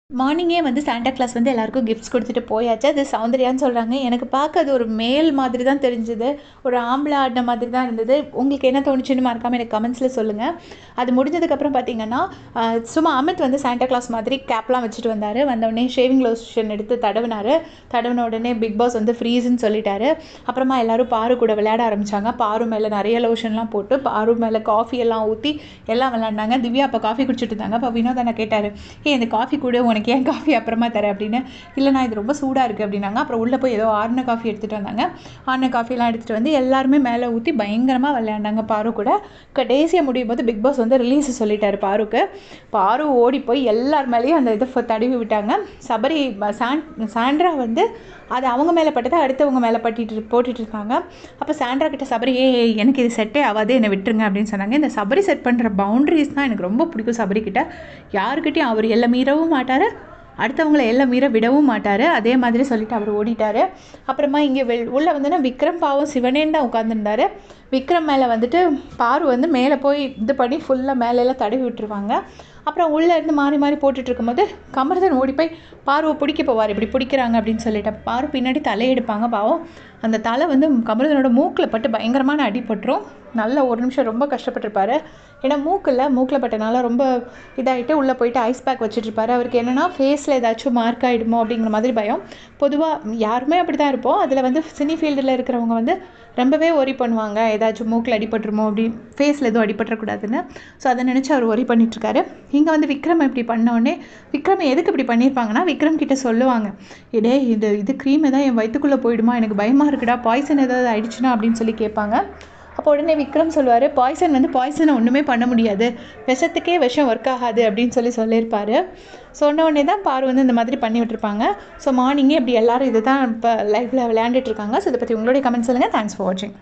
மார்னிங்கே வந்து Santa Claus வந்து எல்லாருக்கும் கிஃப்ட்ஸ் கொடுத்துட்டு போயாச்சு. அது சௌந்தர்யான்னு சொல்கிறாங்க. எனக்கு பார்க்க அது ஒரு மேல் மாதிரி தான் தெரிஞ்சுது. ஒரு ஆம்பளை ஆடின மாதிரி தான் இருந்தது. உங்களுக்கு என்ன தோணுச்சுன்னு மறக்காமல் எனக்கு கமெண்ட்ஸில் சொல்லுங்கள். அது முடிஞ்சதுக்கப்புறம் பார்த்தீங்கன்னா சும்மா அமித் வந்து சாண்டா கிளாஸ் மாதிரி கேப்லாம் வச்சுட்டு வந்தார். வந்தவுடனே ஷேவிங் லோஷன் எடுத்து தடவினார். தடவின உடனே பிக் பாஸ் வந்து ஃப்ரீஸ்ன்னு சொல்லிட்டாரு. அப்புறமா எல்லோரும் பாரு கூட விளையாட ஆரம்பித்தாங்க. பாரு மேலே நிறைய லோஷன்லாம் போட்டு பாரு மேலே காஃபி எல்லாம் ஊற்றி எல்லாம் விளையாண்டாங்க. திவ்யா அப்போ காஃபி குடிச்சிட்டு இருந்தாங்க. அப்போ வினோத் அண்ணா கேட்டார், இந்த காஃபி கூட உனக்கு ஏன் காஃபி அப்புறமா தரேன் அப்படின்னு. இல்லைனா இது ரொம்ப சூடாக இருக்குது அப்படின்னாங்க. அப்புறம் உள்ளே போய் ஏதோ ஆறின காஃபி எடுத்துகிட்டு வந்தாங்க. ஆறின காஃபிலாம் எடுத்துகிட்டு வந்து எல்லாருமே மேலே ஊற்றி பயங்கரமாக விளையாண்டாங்க பாரு கூட. கடைசியாக முடியும் போது பிக் பாஸ் வந்து ரிலீஸ் சொல்லிட்டாரு பாருக்கு. பாரு ஓடி போய் எல்லார் மேலேயும் அந்த இதை தடவி விட்டாங்க. சபரி சாண்ட்ரா வந்து அது அவங்க மேலே பட்டதை அடுத்தவங்க மேலே போட்டுட்டு இருக்காங்க. அப்போ சாண்ட்ரா கிட்ட சபரி எனக்கு இது செட்டே ஆகாது, என்னை விட்டுருங்க அப்படின்னு சொன்னாங்க. இந்த சபரி செட் பண்ணுற பவுண்ட்ரிஸ் தான் எனக்கு ரொம்ப பிடிக்கும். சபரி கிட்ட யாருக்கிட்டையும் அவர் எல்லாம் மீறவும் மாட்டார், அடுத்தவங்களை எல்லாம் மீற விடவும் மாட்டார். அதே மாதிரி சொல்லிட்டு அவர் ஓடிட்டார். அப்புறமா இங்கே உள்ளே வந்தோன்னா விக்ரம் பாவம் சிவனேன்னு தான் உட்காந்துருந்தார். விக்ரம் மேலே வந்துட்டு பாரு வந்து மேலே போய் இது பண்ணி ஃபுல்லாக மேலெல்லாம் தடவி விட்டுருவாங்க. அப்புறம் உள்ளே இருந்து மாறி மாறி போட்டுட்டு இருக்கும்போது கமர்தன் ஓடி போய் பாருவை பிடிக்க போவார். இப்படி பிடிக்கிறாங்க அப்படின்னு சொல்லிட்டு பாரு பின்னாடி தலையெடுப்பாங்க. பாவம் அந்த தலை வந்து கமர்தனோட மூக்கில் பட்டு பயங்கரமான அடிபட்டுரும். நல்ல ஒரு நிமிஷம் ரொம்ப கஷ்டப்பட்டுருப்பார். ஏன்னா மூக்கில் பட்டனால ரொம்ப இதாகிட்டு உள்ளே போயிட்டு ஐஸ் பேக் வச்சுட்ருப்பாரு. அவருக்கு என்னென்னா ஃபேஸில் ஏதாச்சும் மார்க் ஆகிடுமோ அப்படிங்கிற மாதிரி பயம். பொதுவாக யாருமே அப்படி தான் இருப்போம். அதில் வந்து சினி ஃபீல்டில் இருக்கிறவங்க வந்து ரொம்பவே ஒரி பண்ணுவாங்க, ஏதாச்சும் மூக்கில் அடிபட்டுருமோ அப்படி, ஃபேஸில் எதுவும் அடிபட்டுறக்கூடாதுன்னு. ஸோ அதை நினச்சி அவர் ஒரி பண்ணிட்டுருக்காரு. இங்கே வந்து விக்ரம் இப்படி பண்ணோடனே விக்ரம் எதுக்கு இப்படி பண்ணியிருப்பாங்கன்னா விக்ரம் கிட்டே சொல்லுவாங்க, இது க்ரீம் எதாவது என் வயிற்றுக்குள்ளே போயிடுமா, எனக்கு பயமாக இருக்குடா, பாய்சன் ஏதாவது ஆயிடுச்சுன்னா அப்படின்னு சொல்லி கேட்பாங்க. அப்போ உடனே விக்ரம் சொல்லுவார், பாய்சனை ஒன்றுமே பண்ண முடியாது, விஷத்துக்கே விஷம் ஒர்க் ஆகாது அப்படின்னு சொல்லியிருப்பார். சொன்ன உடனே தான் பாரு வந்து இந்த மாதிரி பண்ணி விட்டுருப்பாங்க. ஸோ மார்னிங்கே இப்படி எல்லோரும் இது தான் இப்போ லைஃப்பில் விளையாண்டுட்டு இருக்காங்க. ஸோ இதை பற்றி உங்களுடைய கமெண்ட்ஸ் சொல்லுங்கள். தேங்க்ஸ் ஃபார் வாட்சிங்.